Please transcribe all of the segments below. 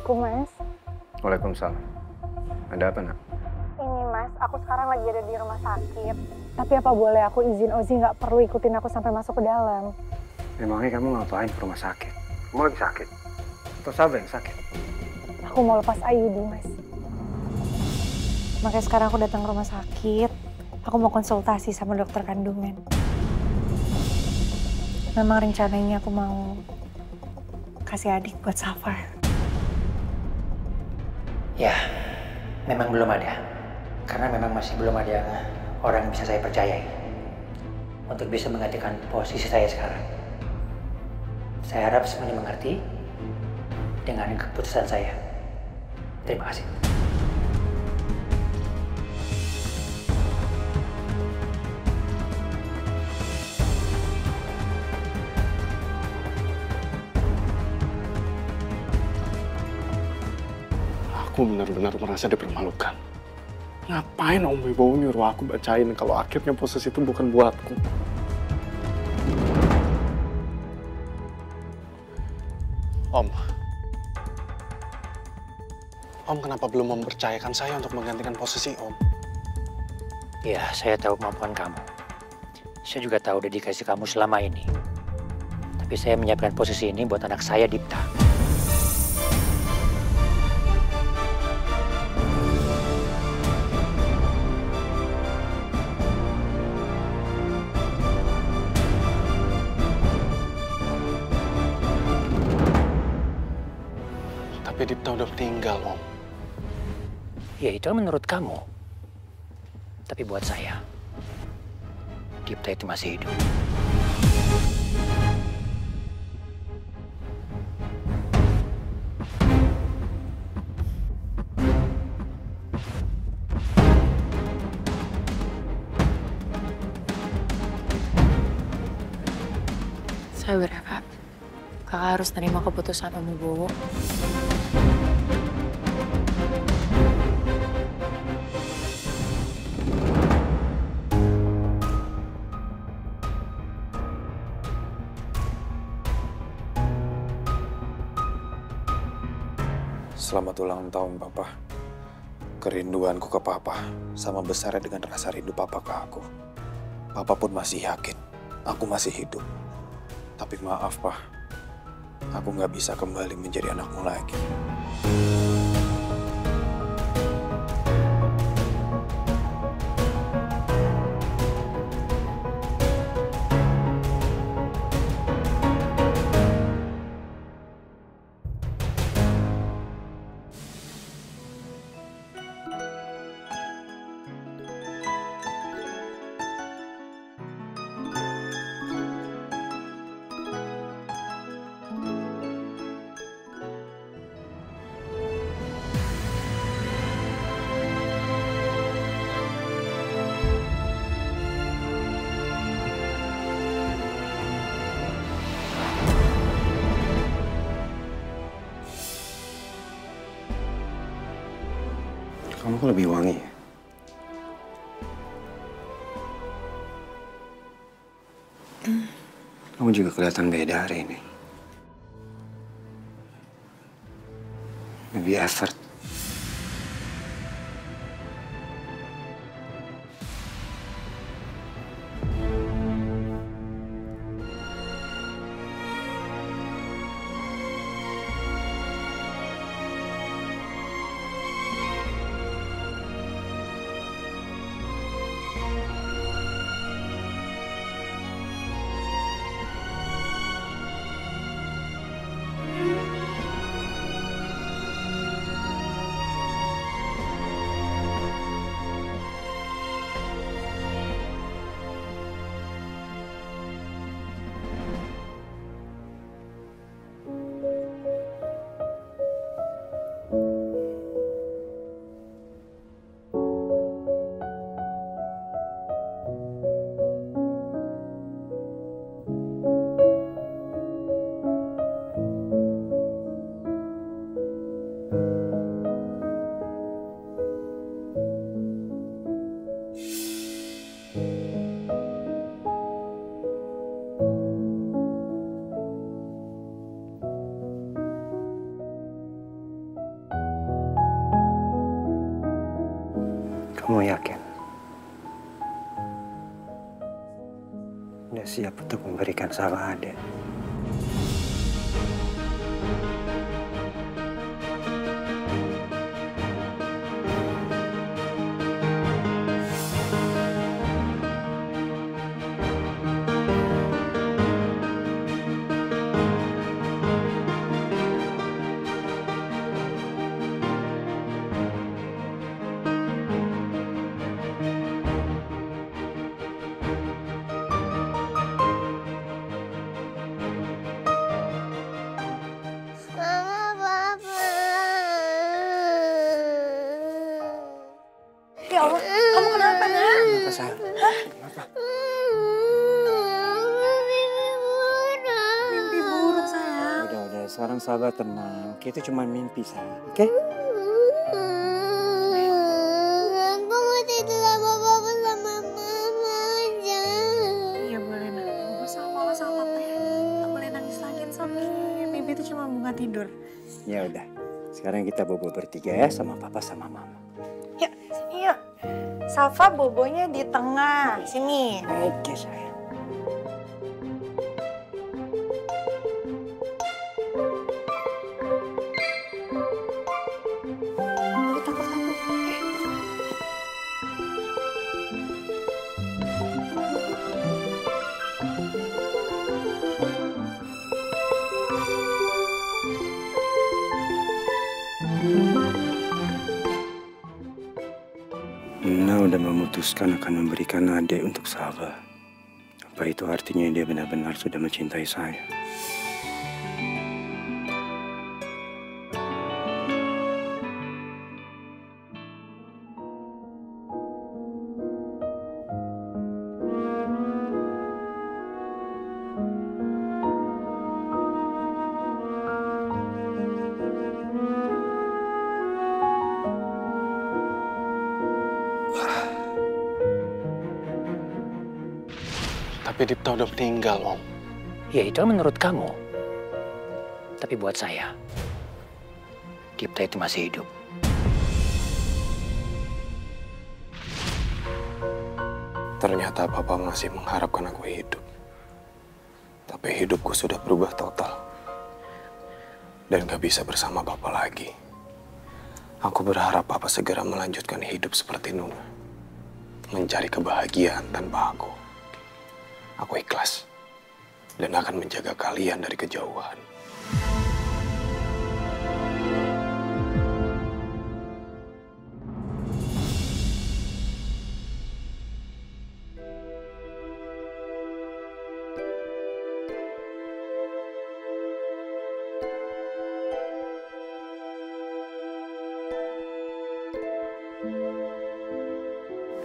Assalamualaikum, Mas. Waalaikumsalam. Ada apa, Nak? Ini, Mas, aku sekarang lagi ada di rumah sakit. Tapi apa boleh aku izin Ozi nggak perlu ikutin aku sampai masuk ke dalam? Emangnya kamu ngapain ke rumah sakit? Kamu lagi sakit? Atau siapa yang sakit? Aku mau lepas IUD, Mas. Makanya sekarang aku datang ke rumah sakit. Aku mau konsultasi sama dokter kandungan. Memang rencananya aku mau kasih adik buat Safar. Ya, memang belum ada. Karena memang masih belum ada orang yang bisa saya percayai untuk bisa menggantikan posisi saya sekarang. Saya harap semuanya mengerti dengan keputusan saya. Terima kasih. Aku benar-benar merasa dipermalukan. Ngapain Om Wibowo nyuruh aku bacain kalau akhirnya posisi itu bukan buatku? Om kenapa belum mempercayakan saya untuk menggantikan posisi Om? Ya, saya tahu kemampuan kamu. Saya juga tahu dedikasi kamu selama ini. Tapi saya menyiapkan posisi ini buat anak saya, Dipta. Tapi Dipta udah meninggal, Om. Ya, itu menurut kamu. Tapi buat saya, Dipta itu masih hidup. Saya berharap kakak harus terima keputusan Om Wibowo. Selamat ulang tahun, Papa. Kerinduanku ke Papa sama besarnya dengan rasa rindu Papa ke aku. Papa pun masih yakin aku masih hidup. Tapi maaf, Pak. Aku nggak bisa kembali menjadi anakmu lagi. Kamu kok lebih wangi ya? Kamu juga kelihatan beda hari ini. Lebih effort. Kamu yakin? Udah siap untuk memberikan sama Ade? Ya Allah, kamu kenapa, Nak? Kenapa, sayang? Kenapa? Mimpi buruk, sayang. Udah. Sekarang sabar, tenang. Itu cuma mimpi, sayang. Oke? Aku mau tidur sama papa sama mama aja. Iya boleh, Nak. Gue sama mama sama papa ya. Gak boleh nangis lagi, sakit. Mimpi itu cuma bunga tidur. Ya udah. Sekarang kita bobo bertiga ya sama papa sama mama. Yuk, sini yuk. Safa bobonya di tengah. Sini. Oke, sayang. Nona udah memutuskan akan memberikan Ade untuk Safa. Apa itu artinya dia benar-benar sudah mencintai saya? Tapi Dipta udah meninggal, Om. Ya itu menurut kamu. Tapi buat saya, Dipta itu masih hidup. Ternyata Papa masih mengharapkan aku hidup. Tapi hidupku sudah berubah total. Dan gak bisa bersama Papa lagi. Aku berharap Papa segera melanjutkan hidup seperti Nuna. Mencari kebahagiaan tanpa aku. Aku ikhlas. Dan akan menjaga kalian dari kejauhan.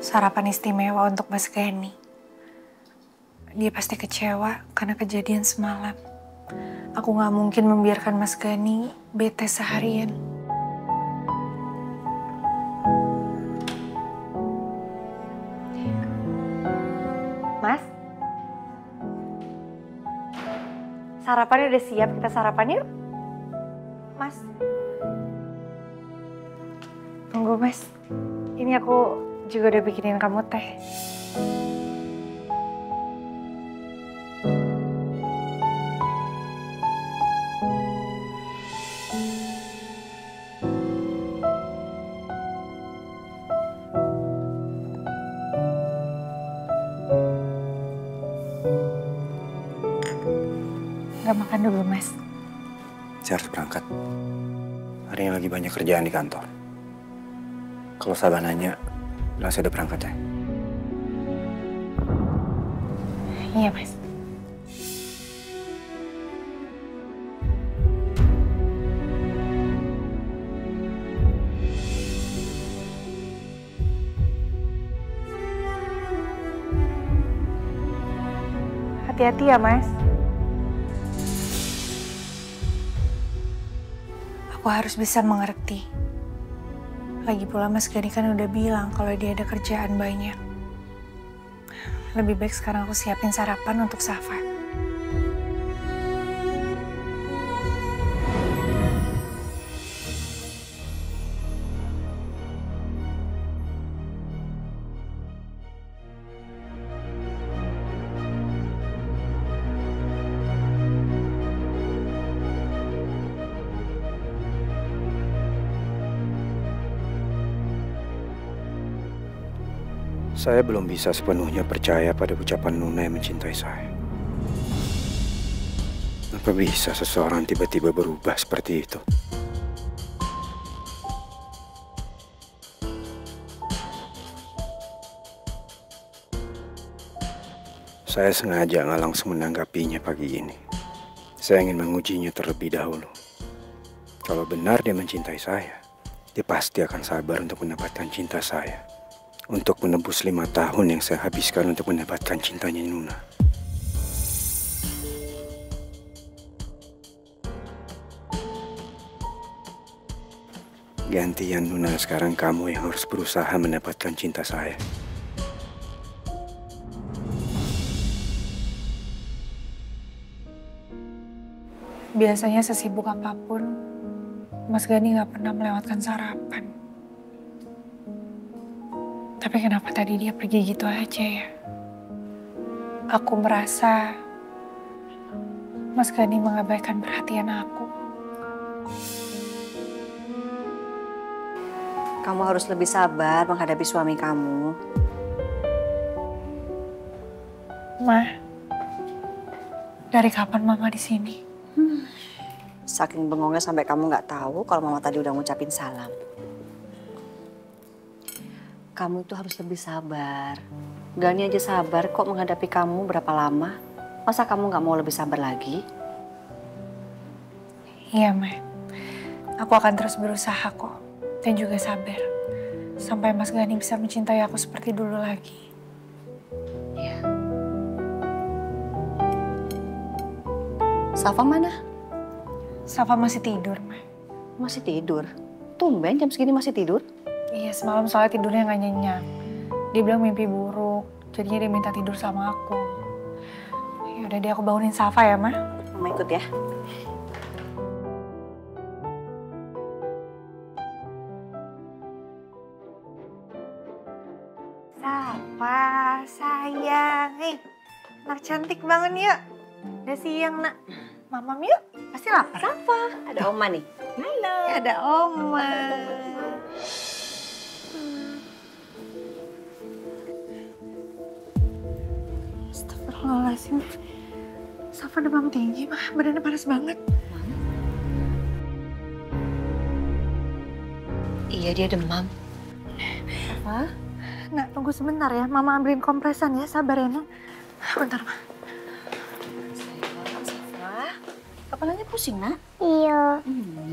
Sarapan istimewa untuk Mas Gani. Dia pasti kecewa karena kejadian semalam. Aku gak mungkin membiarkan Mas Gani bete seharian. Mas? Sarapannya udah siap, kita sarapan yuk. Mas? Tunggu, Mas. Ini aku juga udah bikinin kamu teh. Gak makan dulu, Mas. Saya harus berangkat. Hari ini lagi banyak kerjaan di kantor. Kalau Sabah nanya, bilang saya udah berangkat ya. Iya, Mas. Hati-hati ya, Mas. Aku harus bisa mengerti. Lagi pula Mas Gani kan udah bilang kalau dia ada kerjaan banyak. Lebih baik sekarang aku siapin sarapan untuk Safa. Saya belum bisa sepenuhnya percaya pada ucapan Nuna yang mencintai saya. Apa bisa seseorang tiba-tiba berubah seperti itu? Saya sengaja nggak langsung menanggapinya pagi ini. Saya ingin mengujinya terlebih dahulu. Kalau benar dia mencintai saya, dia pasti akan sabar untuk mendapatkan cinta saya. Untuk menebus 5 tahun yang saya habiskan untuk mendapatkan cintanya Nuna. Gantian Nuna, sekarang kamu yang harus berusaha mendapatkan cinta saya. Biasanya sesibuk apapun, Mas Gani gak pernah melewatkan sarapan. Tapi kenapa tadi dia pergi gitu aja ya? Aku merasa Mas Gani mengabaikan perhatian aku. Kamu harus lebih sabar menghadapi suami kamu. Ma, dari kapan Mama di sini? Saking bengongnya sampai kamu nggak tahu kalau Mama tadi udah ngucapin salam. Kamu itu harus lebih sabar. Gani aja sabar kok menghadapi kamu berapa lama. Masa kamu nggak mau lebih sabar lagi? Iya, Ma. Aku akan terus berusaha kok. Dan juga sabar. Sampai Mas Gani bisa mencintai aku seperti dulu lagi. Iya. Safa mana? Safa masih tidur, Ma. Masih tidur? Tumben jam segini masih tidur? Iya, semalam soalnya tidurnya nggak nyenyak. Dia bilang mimpi buruk, jadinya dia minta tidur sama aku. Ya udah deh, aku bangunin Safa ya, Ma. Mama ikut ya. Safa, sayang. Anak cantik bangun yuk. Udah siang, Nak. Mamam yuk, pasti lapar. Safa, ada Oma nih. Halo. Ada Oma. Astagfirullahaladzim. Safa demam tinggi, mah. Badannya panas banget. Iya, dia demam. Safa? Nak, tunggu sebentar ya. Mama ambilin kompresan ya. Sabar ya, Nak. Bentar, Ma. Safa, kepalanya pusing, Nak? Iya.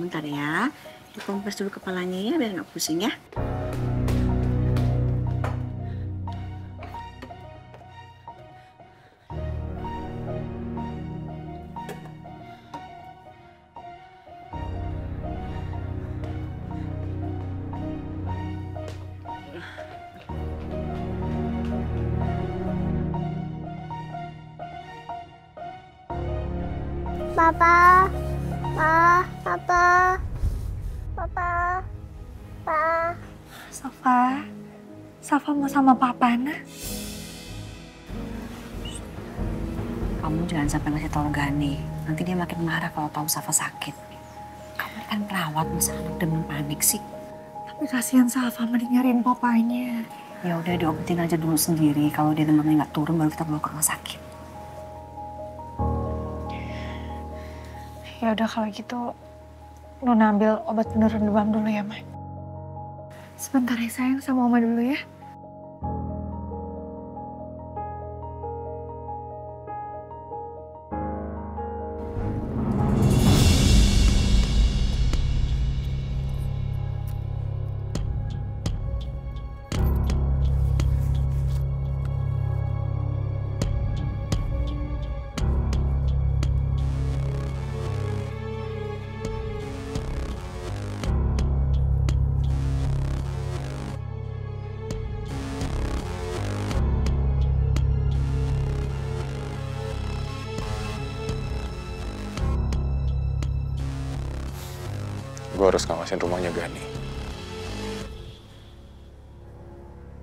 Bentar ya. Dikompres dulu kepalanya ya, biar nggak pusing ya. Papa, Papa, Papa, Papa. Safa mau sama Papa, Nak. Kamu jangan sampai ngasih tahu Gani. Nanti dia makin marah kalau tahu Safa sakit. Kamu kan perawat, masa anak demam panik sih? Tapi kasihan Safa mending nyariin papanya. Ya udah diobatin aja dulu sendiri. Kalau dia demamnya nggak turun, baru kita bawa ke rumah sakit. Ya udah kalau gitu, Nuna ambil obat penurun demam dulu ya, Ma. Sebentar ya sayang, sama Oma dulu ya. Gue harus ngawasin rumahnya Gani.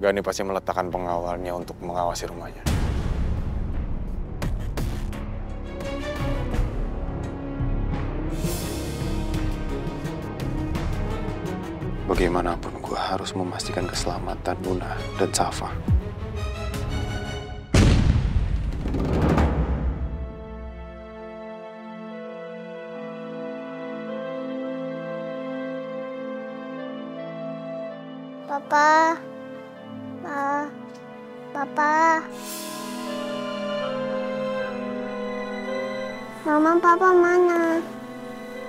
Gani pasti meletakkan pengawalnya untuk mengawasi rumahnya. Bagaimanapun gue harus memastikan keselamatan Nuna dan Safa. Papa. Papa. Mama, Papa mana?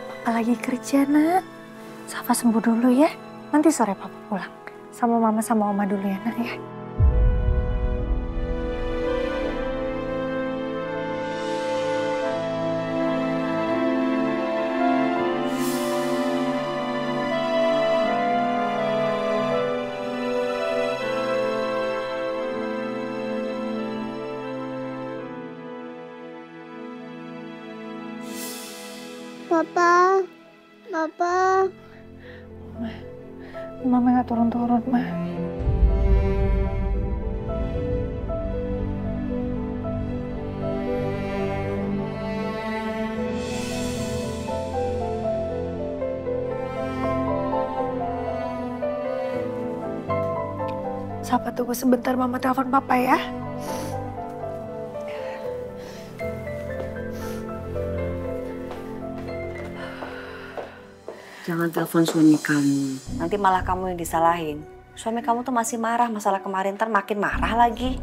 Papa lagi kerja, Nak. Safa sembuh dulu ya. Nanti sore Papa pulang. Sama Mama sama Oma dulu ya, Nak ya. Papa. Papa. Mama nggak turun-turun, Ma. Safa tunggu sebentar, Mama telepon Papa ya. Jangan telepon suami kamu. Nanti malah kamu yang disalahin. Suami kamu tuh masih marah masalah kemarin, ntar makin marah lagi.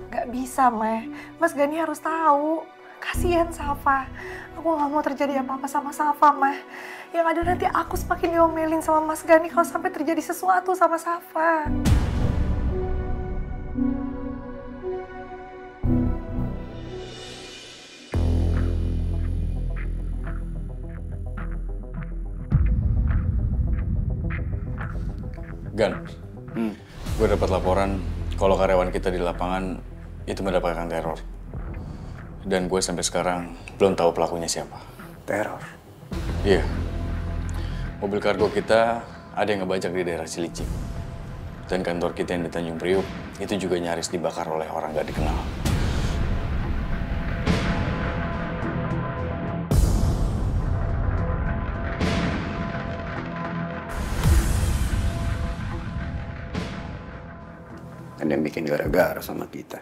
Gak bisa, Ma. Mas Gani harus tahu. Kasihan Safa. Aku gak mau terjadi apa-apa sama Safa, Ma. Yang ada nanti aku semakin diomelin sama Mas Gani kalau sampai terjadi sesuatu sama Safa. Gan, gue dapat laporan kalau karyawan kita di lapangan itu mendapatkan teror. Dan gue sampai sekarang belum tahu pelakunya siapa. Teror? Iya. Mobil kargo kita ada yang ngebajak di daerah Cilicing. Dan kantor kita yang di Tanjung Priuk itu juga nyaris dibakar oleh orang gak dikenal. Ada yang bikin gara-gara sama kita.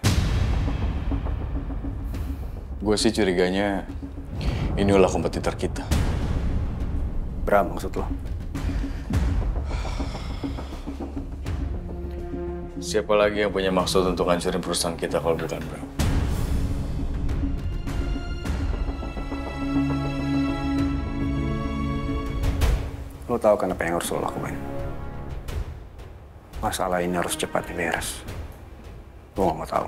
Gue sih curiganya ini ulah kompetitor kita. Bram maksud lo? Siapa lagi yang punya maksud untuk hancurin perusahaan kita kalau bukan Bram? Lo tahu kan apa yang harus lo lakukan? Masalah ini harus cepat beres. Lo gak mau tahu.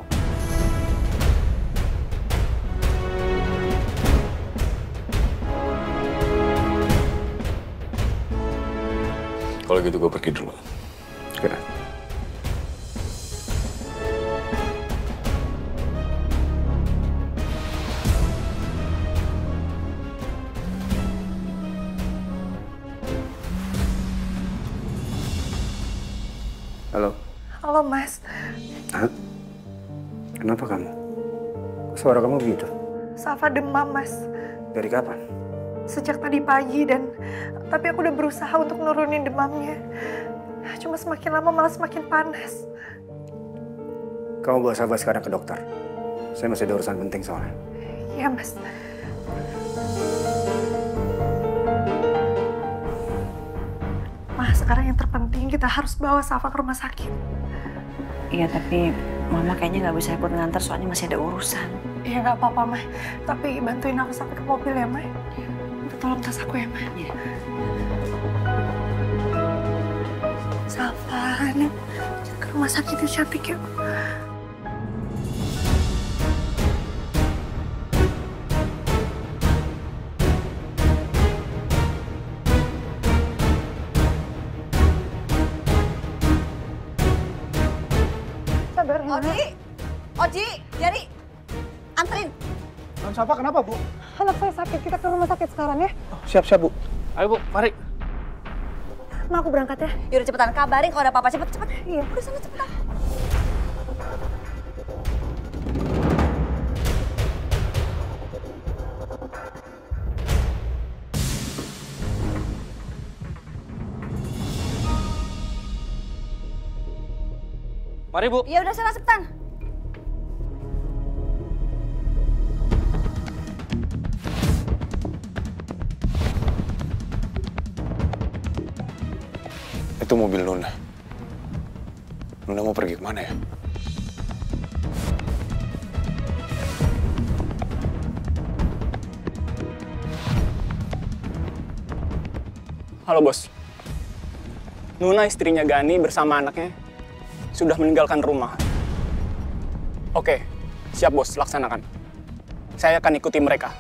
Kalau gitu gue pergi dulu. Kira. Halo. Halo, Mas. Hah? Kenapa kamu? Suara kamu begitu? Safa demam, Mas. Dari kapan? Sejak tadi pagi tapi aku udah berusaha untuk nurunin demamnya. Cuma semakin lama malah semakin panas. Kamu bawa Safa sekarang ke dokter. Saya masih ada urusan penting soalnya. Iya, Mas. Sekarang yang terpenting kita harus bawa Safa ke rumah sakit. Iya, tapi Mama kayaknya nggak bisa ikut nganter soalnya masih ada urusan. Iya, nggak apa-apa, Ma. Tapi bantuin aku sampai ke mobil ya, Ma. Minta tolong tas aku ya, Ma. Iya. Safa, nih. Ke rumah sakit yang cantik ya. Oji, Jari, anterin. Non Safa kenapa, Bu? Anak saya sakit, kita ke rumah sakit sekarang ya. Oh, siap, Bu. Ayo, Bu, mari. Ma, aku berangkat ya. Yaudah cepetan, kabarin kalau ada apa-apa, cepet. Iya. Udah sana cepetan. Mari, Bu. Ya udah sana cepetan. Itu mobil Luna. Luna mau pergi kemana ya? Halo bos, Luna istrinya Gani bersama anaknya sudah meninggalkan rumah. Oke, siap bos, laksanakan. Saya akan ikuti mereka.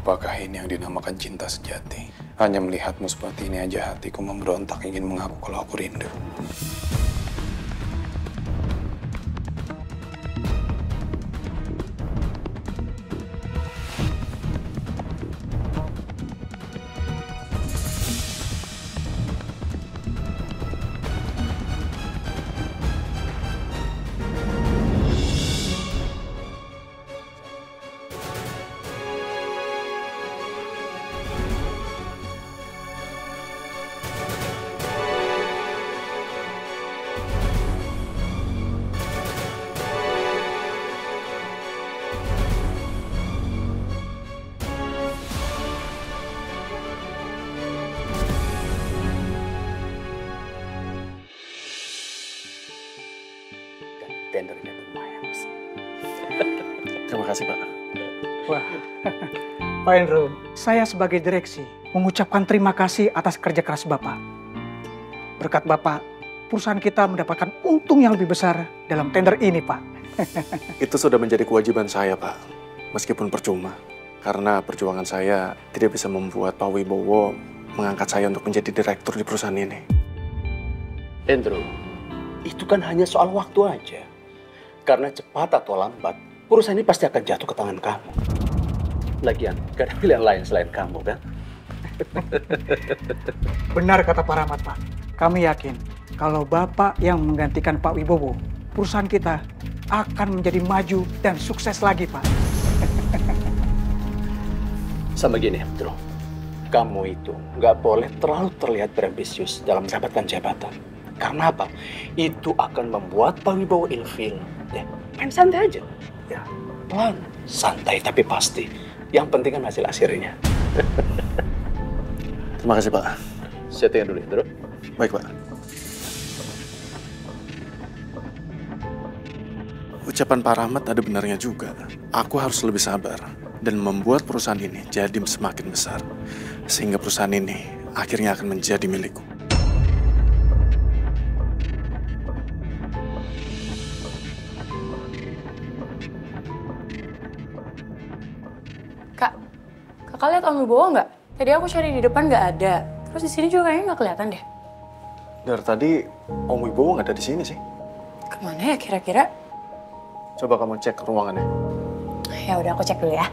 Apakah ini yang dinamakan cinta sejati? Hanya melihatmu seperti ini aja hatiku memberontak ingin mengaku kalau aku rindu. Tendernya lumayan, Mas. Terima kasih, Pak. Wah, Pak Hendro, saya sebagai direksi mengucapkan terima kasih atas kerja keras Bapak. Berkat Bapak, perusahaan kita mendapatkan untung yang lebih besar dalam tender ini, Pak. Itu sudah menjadi kewajiban saya, Pak. Meskipun percuma. Karena perjuangan saya tidak bisa membuat Pak Wibowo mengangkat saya untuk menjadi direktur di perusahaan ini. Hendro, itu kan hanya soal waktu aja. Karena cepat atau lambat, perusahaan ini pasti akan jatuh ke tangan kamu. Lagian, gak ada pilihan lain selain kamu, kan? Benar kata Pak Rahmat, Pak. Kami yakin kalau Bapak yang menggantikan Pak Wibowo, perusahaan kita akan menjadi maju dan sukses lagi, Pak. Sama gini, Hendro. Kamu itu nggak boleh terlalu terlihat berambisius dalam mendapatkan jabatan. Karena apa? Itu akan membuat Pak Wibowo ilfil. Ya, main santai aja. Ya, pelan, santai tapi pasti. Yang penting kan hasil akhirnya. Terima kasih, Pak. Saya tinggal dulu, Hendro. Baik, Pak. Ucapan Pak Rahmat ada benarnya juga. Aku harus lebih sabar dan membuat perusahaan ini jadi semakin besar. Sehingga perusahaan ini akhirnya akan menjadi milikku. Kakak lihat Om Wibowo nggak? Tadi aku cari di depan nggak ada. Terus di sini juga kayaknya nggak kelihatan deh. Dari tadi Om Wibowo nggak ada di sini sih. Kemana ya kira-kira? Coba kamu cek ruangannya. Ya udah aku cek dulu ya.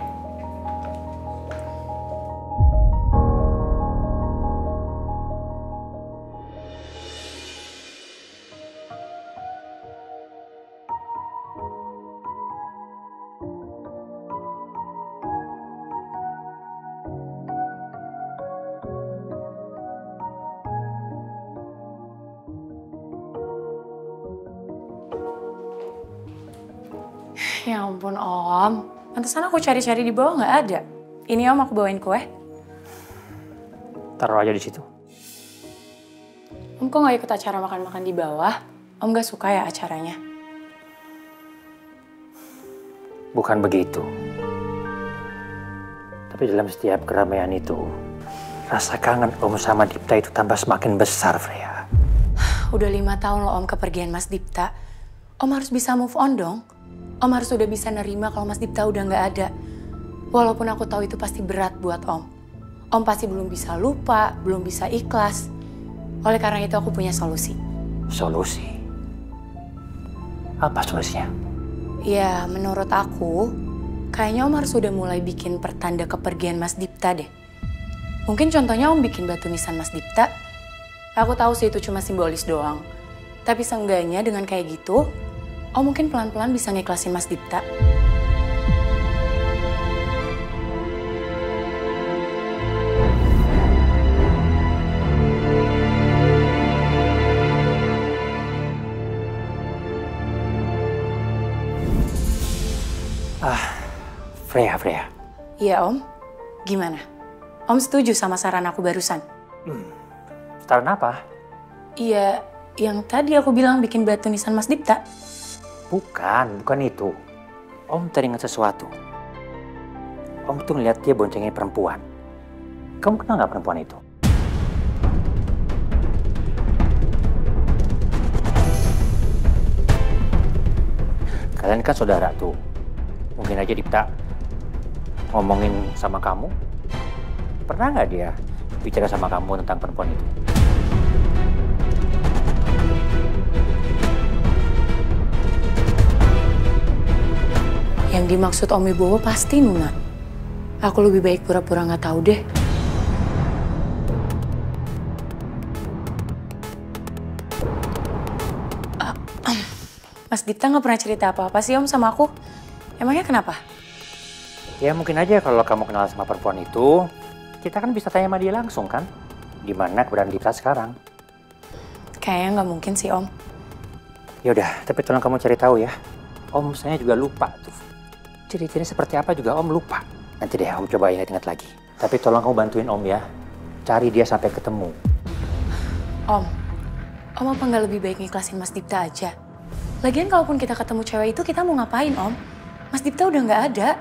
Ya ampun Om, pantesan aku cari-cari di bawah nggak ada. Ini Om aku bawain kue. Taruh aja di situ. Om kok nggak ikut acara makan-makan di bawah? Om nggak suka ya acaranya? Bukan begitu. Tapi dalam setiap keramaian itu, rasa kangen Om sama Dipta itu tambah semakin besar, Freya. Udah 5 tahun loh Om kepergian Mas Dipta. Om harus bisa move on dong. Om harus udah bisa nerima kalau Mas Dipta udah nggak ada. Walaupun aku tahu itu pasti berat buat Om. Om pasti belum bisa lupa, belum bisa ikhlas. Oleh karena itu aku punya solusi. Solusi? Apa solusinya? Ya menurut aku, kayaknya Om harus udah mulai bikin pertanda kepergian Mas Dipta deh. Mungkin contohnya Om bikin batu nisan Mas Dipta. Aku tahu sih itu cuma simbolis doang. Tapi seenggaknya dengan kayak gitu, Om mungkin pelan-pelan bisa ngiklasin Mas Dipta. Freya. Iya Om, gimana? Om setuju sama saran aku barusan? Saran apa? Iya, yang tadi aku bilang bikin batu nisan Mas Dipta. Bukan itu. Om teringat sesuatu. Om tuh ngeliat dia boncengin perempuan. Kamu kenal nggak perempuan itu? Kalian kan saudara tuh. Mungkin aja Dipta ngomongin sama kamu. Pernah nggak dia bicara sama kamu tentang perempuan itu? Yang dimaksud Om Wibowo pasti Nuna. Aku lebih baik pura-pura nggak tahu deh. Mas Dipta nggak pernah cerita apa-apa sih Om sama aku. Emangnya kenapa? Ya mungkin aja kalau kamu kenal sama perempuan itu, kita kan bisa tanya sama dia langsung kan? Di mana keberadaan Dipta sekarang? Kayaknya nggak mungkin sih Om. Yaudah, tapi tolong kamu cari tahu ya. Om saya juga lupa tuh. Ciri-ciri seperti apa juga Om lupa. Nanti deh Om coba ingat-ingat lagi. Tapi tolong kamu bantuin Om ya. Cari dia sampai ketemu. Om apa nggak lebih baik ngiklasin Mas Dipta aja? Lagian kalaupun kita ketemu cewek itu, kita mau ngapain Om? Mas Dipta udah nggak ada.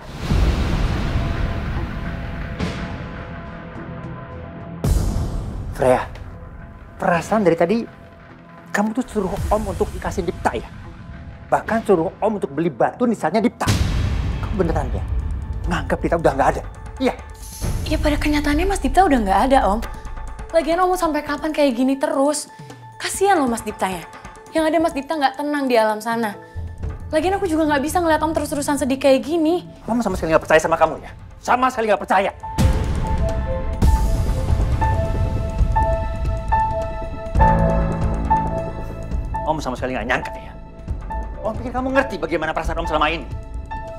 Freya, perasaan dari tadi kamu tuh suruh Om untuk dikasih Dipta ya? Bahkan suruh Om untuk beli batu nisannya Dipta. Kamu beneran ya? Nganggap Dipta udah nggak ada? Iya. Ya pada kenyataannya Mas Dipta udah nggak ada Om. Lagian Om mau sampai kapan kayak gini terus? Kasian loh Mas Diptanya. Yang ada Mas Dipta nggak tenang di alam sana. Lagian aku juga nggak bisa ngeliat Om terus-terusan sedih kayak gini. Om sama sekali nggak percaya sama kamu ya? Sama sekali nggak percaya. Om sama sekali nggak nyangka ya. Om pikir kamu ngerti bagaimana perasaan Om selama ini.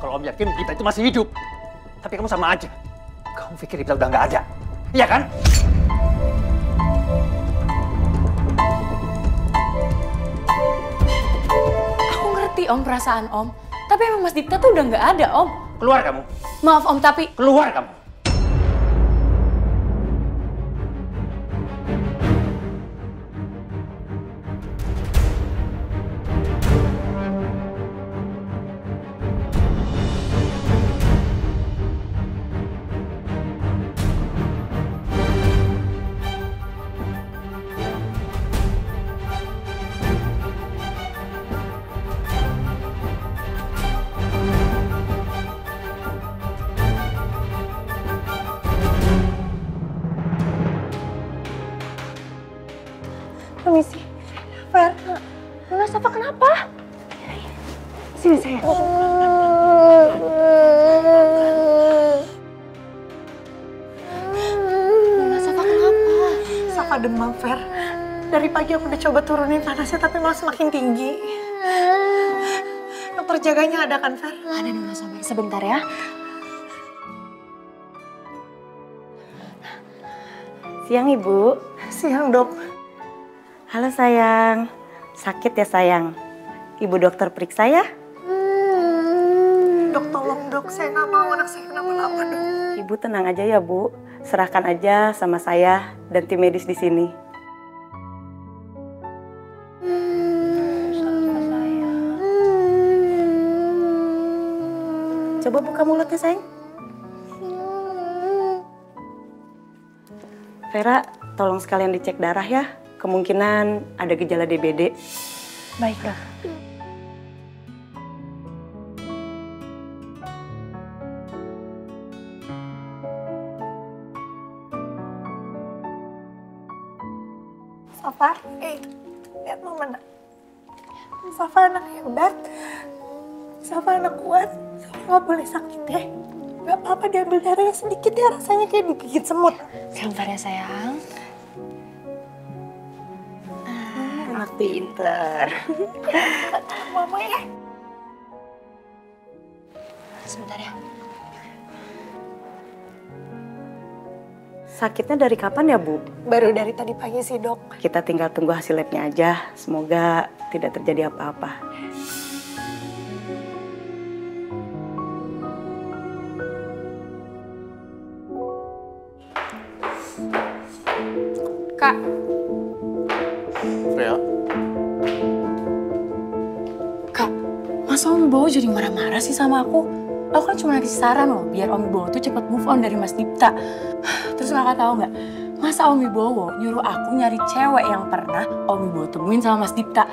Kalau Om yakin Dipta itu masih hidup. Tapi kamu sama aja. Kamu pikir Dipta udah nggak ada. Iya kan? Aku ngerti Om perasaan Om. Tapi emang Mas Dipta tuh udah nggak ada Om. Keluar kamu. Maaf Om tapi... Keluar kamu. Permisi. Fer, Luna Safa kenapa? Sini sayang. Luna Safa kenapa? Safa demam, Fer. Dari pagi aku udah coba turunin panasnya tapi malah semakin tinggi. Dokter jaganya ada kan, Fer? Ada Nuna, sabar sebentar ya. Siang Ibu. Siang Dok. Halo sayang, sakit ya sayang? Ibu dokter periksa ya? Dok tolong dok, saya nggak mau anak saya kenapa-napa dok. Ibu tenang aja ya Bu, serahkan aja sama saya dan tim medis di sini. Coba buka mulutnya sayang. Vera, tolong sekalian dicek darah ya. Kemungkinan ada gejala DBD. Baik dok. Safa, lihat mama nak. Safa anak hebat. Safa anak kuat. Safa nggak boleh sakit ya. Gak apa-apa diambil darahnya sedikit ya, rasanya kayak digigit semut. Sebentar ya sayang. Anak pinter. Mama ya. Sebentar ya. Sakitnya dari kapan ya, Bu? Baru dari tadi pagi sih, Dok. Kita tinggal tunggu hasil labnya aja. Semoga tidak terjadi apa-apa. Kak. Freya. Kak, masa Om Wibowo jadi marah-marah sih sama aku? Aku kan cuma ngasih saran loh, biar Om Wibowo tuh cepet move on dari Mas Dipta. Terus kakak tahu nggak? Masa Om Wibowo nyuruh aku nyari cewek yang pernah Om Wibowo temuin sama Mas Dipta?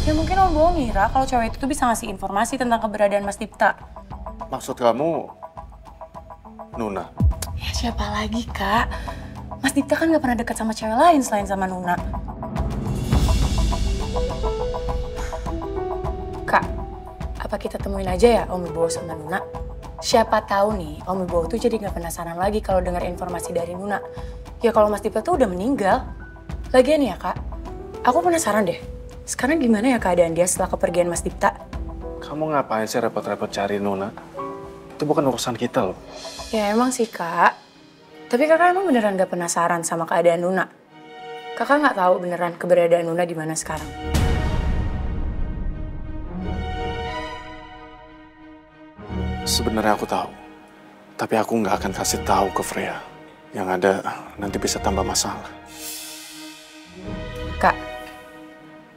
Ya mungkin Om Wibowo ngira kalau cewek itu tuh bisa ngasih informasi tentang keberadaan Mas Dipta. Maksud kamu Nuna? Ya siapa lagi, Kak? Mas Dipta kan nggak pernah dekat sama cewek lain selain sama Nuna. Kak, apa kita temuin aja ya Om Wibowo sama Nuna? Siapa tahu nih Om Wibowo tuh jadi nggak penasaran lagi kalau dengar informasi dari Nuna. Ya kalau Mas Dipta tuh udah meninggal. Lagian ya Kak, aku penasaran deh. Sekarang gimana ya keadaan dia setelah kepergian Mas Dipta? Kamu ngapain sih repot-repot cari Nuna? Itu bukan urusan kita loh. Ya emang sih Kak. Tapi Kakak emang beneran gak penasaran sama keadaan Nuna? Kakak nggak tahu beneran keberadaan Nuna di mana sekarang? Sebenarnya aku tahu, tapi aku nggak akan kasih tahu ke Freya. Yang ada nanti bisa tambah masalah. Kak,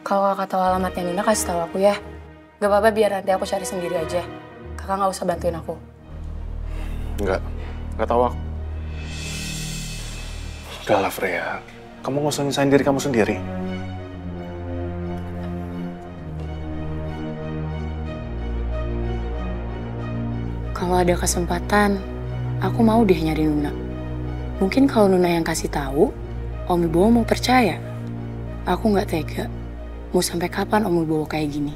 kalau kakak tahu alamatnya Nuna kasih tahu aku ya. Gak apa-apa biar nanti aku cari sendiri aja. Kakak nggak usah bantuin aku. Nggak tahu aku. Udah lah Freya, kamu nggak usah nyusahin diri kamu sendiri. Kalau ada kesempatan, aku mau deh nyari Nuna. Mungkin kalau Nuna yang kasih tahu, Om Wibowo mau percaya. Aku nggak tega. Mau sampai kapan Om Wibowo kayak gini?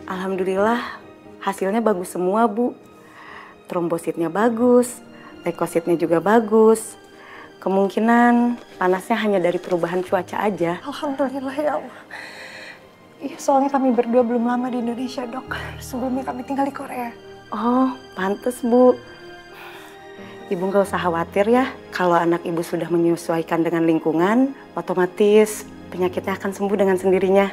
Alhamdulillah, hasilnya bagus semua, Bu. Trombositnya bagus, leukositnya juga bagus. Kemungkinan panasnya hanya dari perubahan cuaca aja. Alhamdulillah ya Allah. Iya, soalnya kami berdua belum lama di Indonesia, Dok. Sebelumnya kami tinggal di Korea. Oh, pantes, Bu. Ibu nggak usah khawatir ya. Kalau anak ibu sudah menyesuaikan dengan lingkungan, otomatis penyakitnya akan sembuh dengan sendirinya.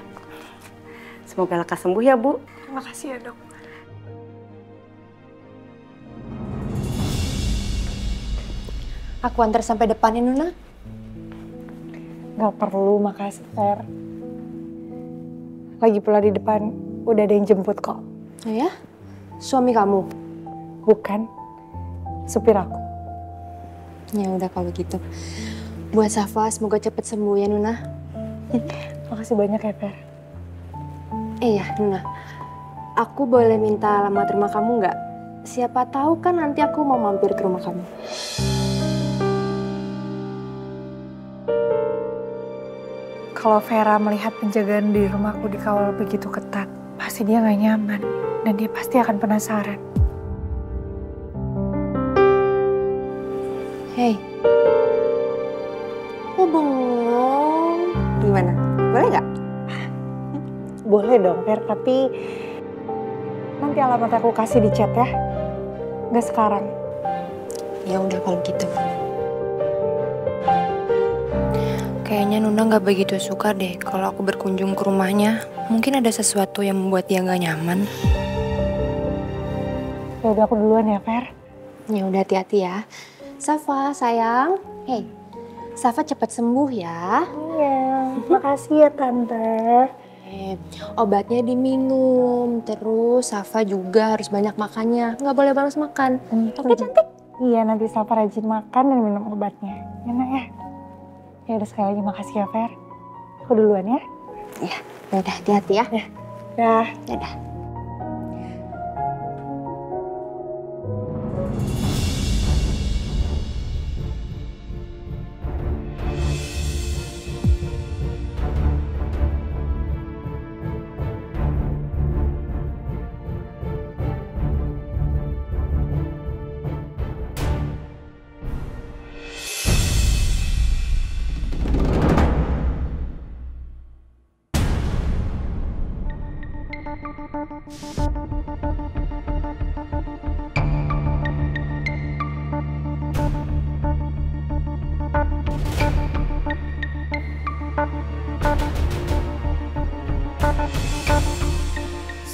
Semoga lekas sembuh ya, Bu. Terima kasih ya, Dok. Aku antar sampai depan ya, Nuna. Gak perlu, makasih, Fer. Lagi pula di depan udah ada yang jemput kok. Oh ya? Suami kamu? Bukan, supir aku. Ya udah kalau gitu. Buat Safa, semoga cepet sembuh ya, Nuna. Makasih banyak ya, Fer. Iya, Nuna. Aku boleh minta alamat rumah kamu nggak? Siapa tahu kan nanti aku mau mampir ke rumah kamu. Kalau Vera melihat penjagaan di rumahku dikawal begitu ketat, pasti dia nggak nyaman. Dan dia pasti akan penasaran. Hei. Oh, bengong. Gimana? Boleh nggak? Boleh dong, Fer. Tapi nanti alamat aku kasih di chat ya. Nggak sekarang. Ya udah kalau gitu. Kayaknya Nuna nggak begitu suka deh kalau aku berkunjung ke rumahnya. Mungkin ada sesuatu yang membuat dia nggak nyaman. Ya udah aku duluan ya, Fer. Ya udah hati-hati ya. Safa, sayang. Hei, Safa cepat sembuh ya. Iya, makasih ya Tante. Obatnya diminum, terus Safa juga harus banyak makannya. Nggak boleh balas makan. Oke, cantik? Iya, nanti Safa rajin makan dan minum obatnya. Enak ya? Ya udah sekali lagi makasih ya, Fer. Aku duluan ya. Iya, udah hati-hati ya. Ya. Dadah.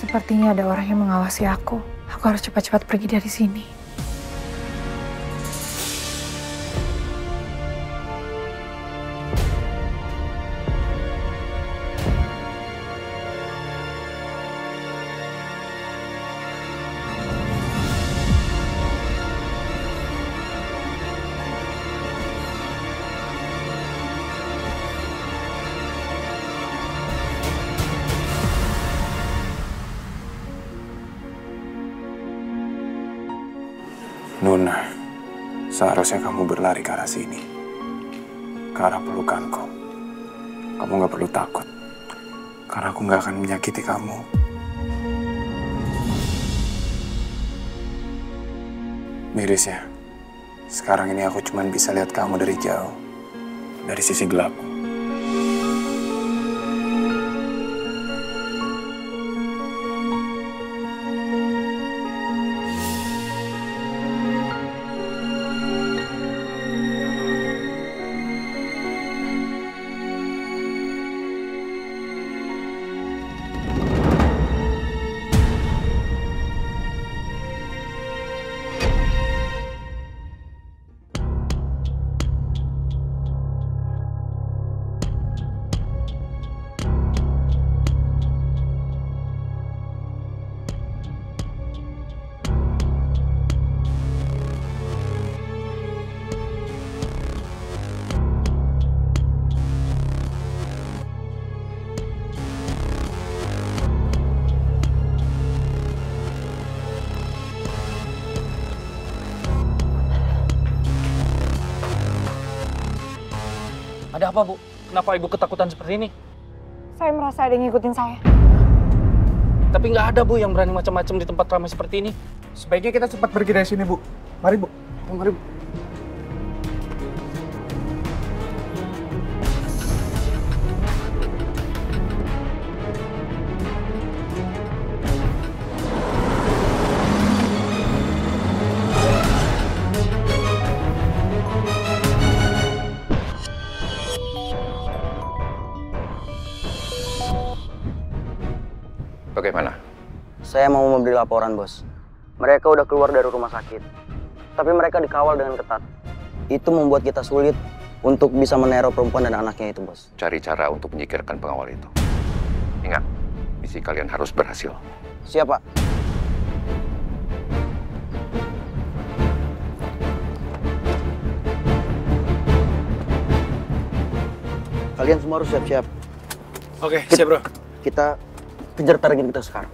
Sepertinya ada orang yang mengawasi aku. Aku harus cepat-cepat pergi dari sini. Nuna, seharusnya kamu berlari ke arah sini. Ke arah pelukanku. Kamu gak perlu takut. Karena aku gak akan menyakiti kamu. Miris ya. Sekarang ini aku cuma bisa lihat kamu dari jauh. Dari sisi gelapku. Ada apa, Bu? Kenapa Ibu ketakutan seperti ini? Saya merasa ada yang ngikutin saya. Tapi nggak ada, Bu, yang berani macam-macam di tempat ramai seperti ini. Sebaiknya kita cepat pergi dari sini, Bu. Mari, Bu. Mari, Bu. Bagaimana? Saya mau memberi laporan, Bos. Mereka udah keluar dari rumah sakit. Tapi mereka dikawal dengan ketat. Itu membuat kita sulit untuk bisa meneror perempuan dan anaknya itu, Bos. Cari cara untuk menyingkirkan pengawal itu. Ingat, misi kalian harus berhasil. Siap, Pak. Kalian semua harus siap-siap. Oke, siap, Bro. Kita kejar target kita sekarang.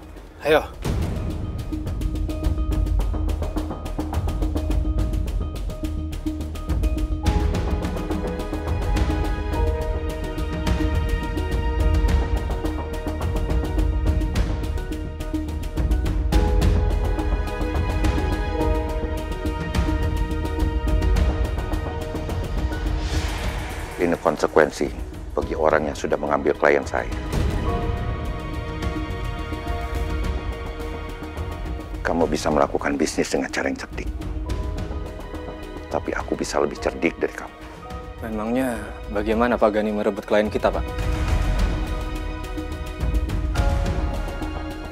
Ayo. Ini konsekuensi bagi orang yang sudah mengambil klien saya. Kamu bisa melakukan bisnis dengan cara yang cerdik. Tapi aku bisa lebih cerdik dari kamu. Memangnya bagaimana Pak Gani merebut klien kita, Pak?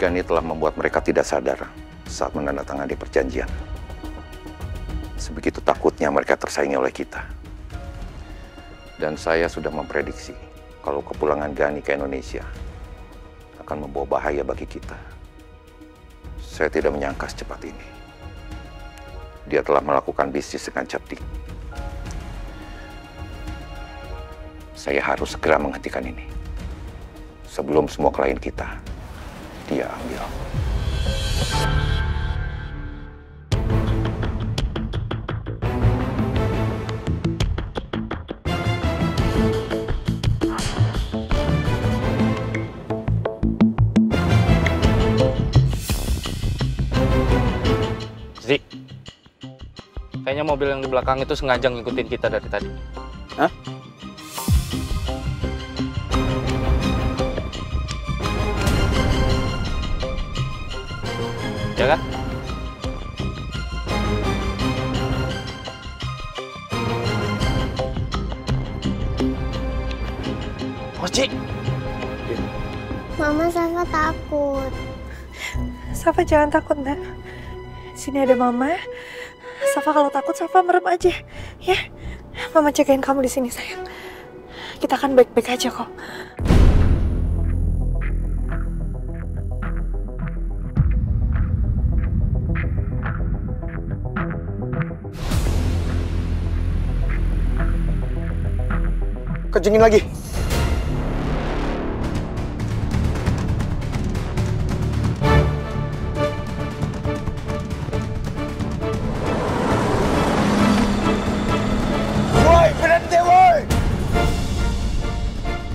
Gani telah membuat mereka tidak sadar saat menandatangani perjanjian. Sebegitu takutnya mereka tersaingi oleh kita. Dan saya sudah memprediksi kalau kepulangan Gani ke Indonesia akan membawa bahaya bagi kita. Saya tidak menyangka secepat ini. Dia telah melakukan bisnis dengan cerdik. Saya harus segera menghentikan ini. Sebelum semua klien kita, dia ambil. Zik, kayaknya mobil yang di belakang itu sengaja ngikutin kita dari tadi. Hah? Ya kan? Mochi! Mama Safa takut. Safa jangan takut, Nak. Sini ada Mama. Safa kalau takut, Safa merem aja. Ya, Mama jagain kamu di sini, sayang. Kita akan baik-baik aja kok. Kencengin lagi. Woi, berhenti woi!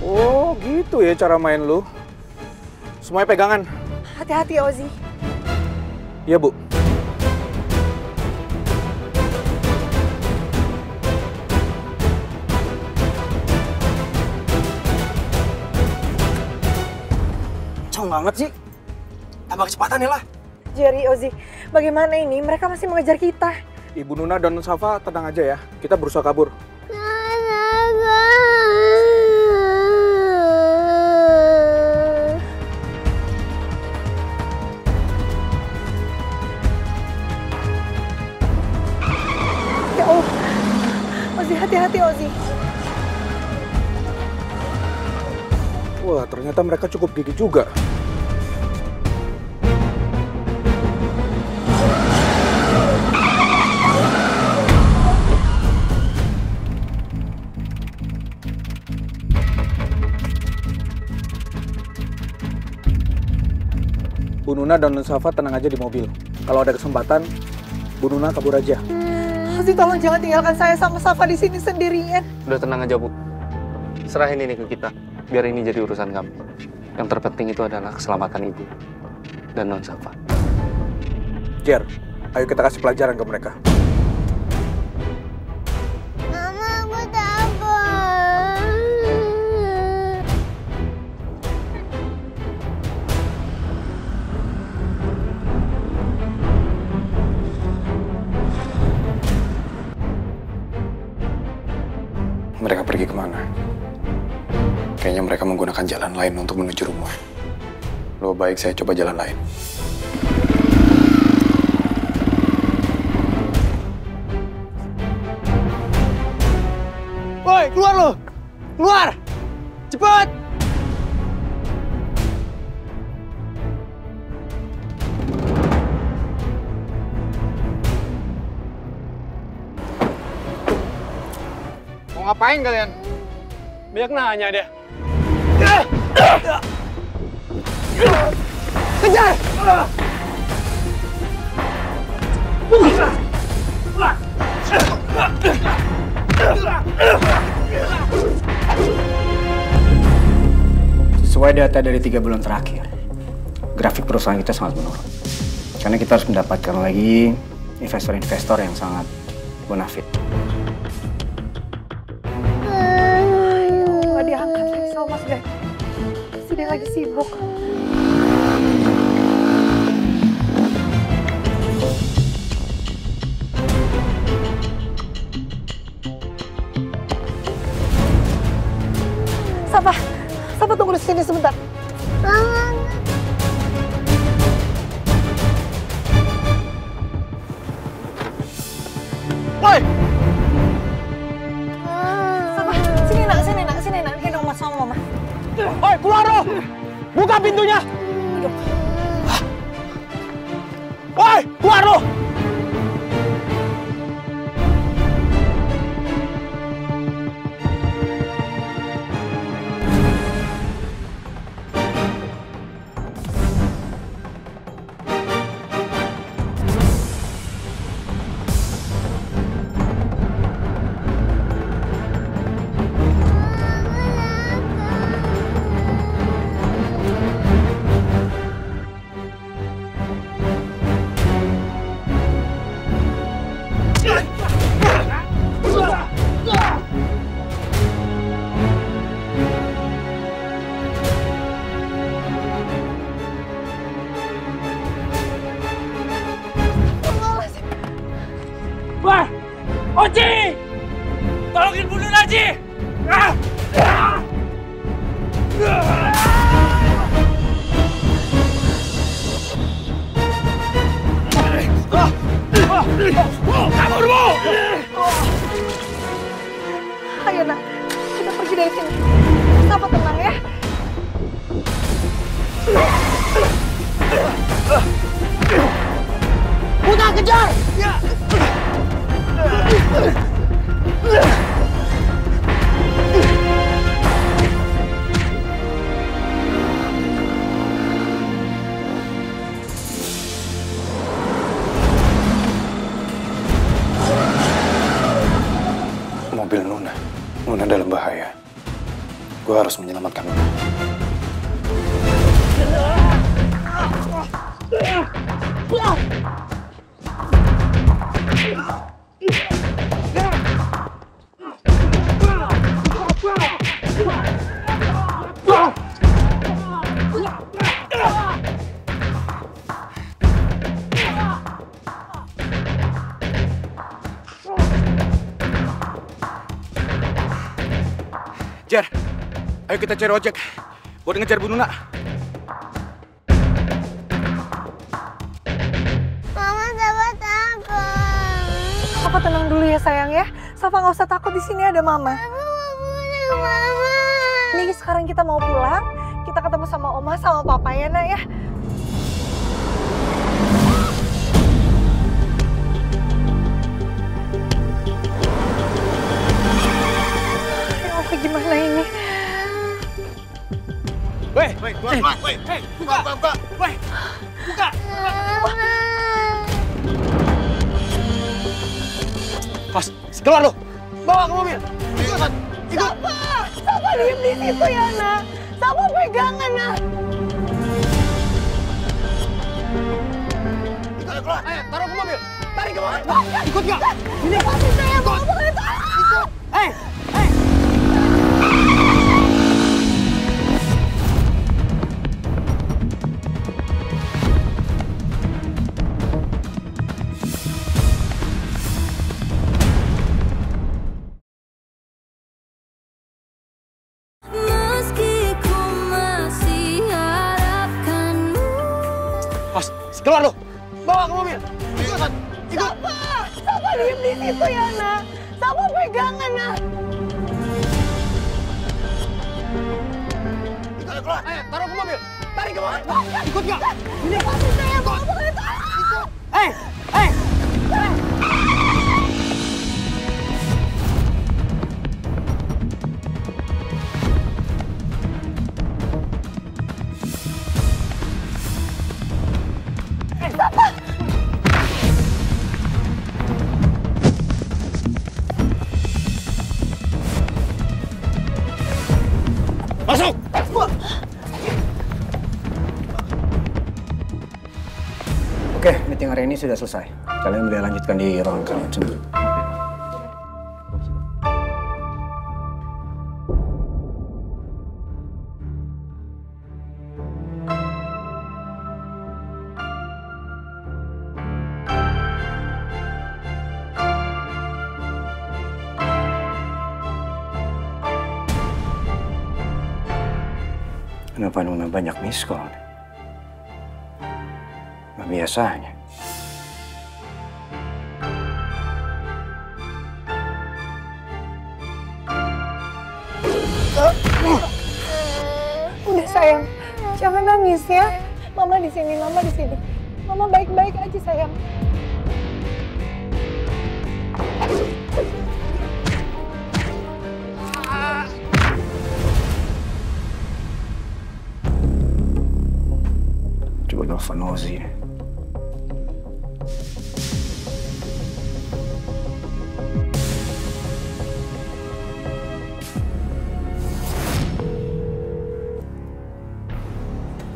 Oh, gitu ya cara main lu. Semuanya pegangan. Hati-hati, Ozi. Iya, Bu. Cong banget sih. Tambah kecepatan ya lah. Jerry, Ozi, bagaimana ini? Mereka masih mengejar kita. Ibu Nuna dan Safa tenang aja ya. Kita berusaha kabur. Ya Allah. Ozi, hati-hati, Ozi. Wah, ternyata mereka cukup gigih juga. Bu Nuna dan Safa tenang aja di mobil. Kalau ada kesempatan, Bu Nuna kabur aja. Ozi, tolong jangan tinggalkan saya sama Safa di sini sendirian. Udah tenang aja, Bu. Serahin ini ke kita. Biar ini jadi urusan kami. Yang terpenting itu adalah keselamatan Ibu dan Non Safa. Jer, ayo kita kasih pelajaran ke mereka. Mama, aku takut. Mereka pergi kemana? Kayaknya mereka menggunakan jalan lain untuk menuju rumah. Lebih baik saya coba jalan lain. Woi, keluar lo! Keluar! Cepat! Mau ngapain kalian? Banyak nanya deh. Kejar! Sesuai data dari 3 bulan terakhir, grafik perusahaan kita sangat menurun. Karena kita harus mendapatkan lagi investor-investor yang sangat bonafit. Nggak diangkat lagi sama Mas Gani. Pasti dia lagi sibuk. Safa tunggu di sini sebentar. Woi! Safa, sini nak, gendong Mas sama Mama. Woi, keluar lo! Buka pintunya! Woi, keluar lo! dari sini. Safa tenang ya. Udah kejar! Ya. Mobil Nuna. Nuna dalam bahaya. Gue harus menyelamatkan Nuna. Jar, ayo kita cari ojek buat ngejar Bu Nuna. Mama, Safa takut. Safa tenang dulu ya sayang ya. Safa nggak usah takut, di sini ada Mama. Mama. Nih sekarang kita mau pulang, kita ketemu sama Oma sama Papa ya nak ya. Gimana ini? Weh, buka. Pas, keluar lo. Bawa ke mobil. Ikut. Safa diem di situ ya nak. Safa pegangan nak. Ayo keluar. Ayo, taruh ke mobil. Tarik ke mobil. Ikut nggak? Ini pasti saya bawa ke taruh. Keluar lo, bawa ke mobil. Ikut. Safa diem di situ ya nak. Safa pegangan nak. Ayo keluar. Ayo, taruh ke mobil. Tarik ke mobil. Ikut nggak? Ini pasti saya bawa ke taruh. Masuk! Oke, meeting hari ini sudah selesai. Kalian boleh lanjutkan di ruangan kalian sendiri. Kenapa Nuna banyak miss call? Nggak biasanya. Udah sayang, jangan nangis ya. Mama di sini, Mama di sini. Mama baik-baik aja sayang. Coba telepon Ozi.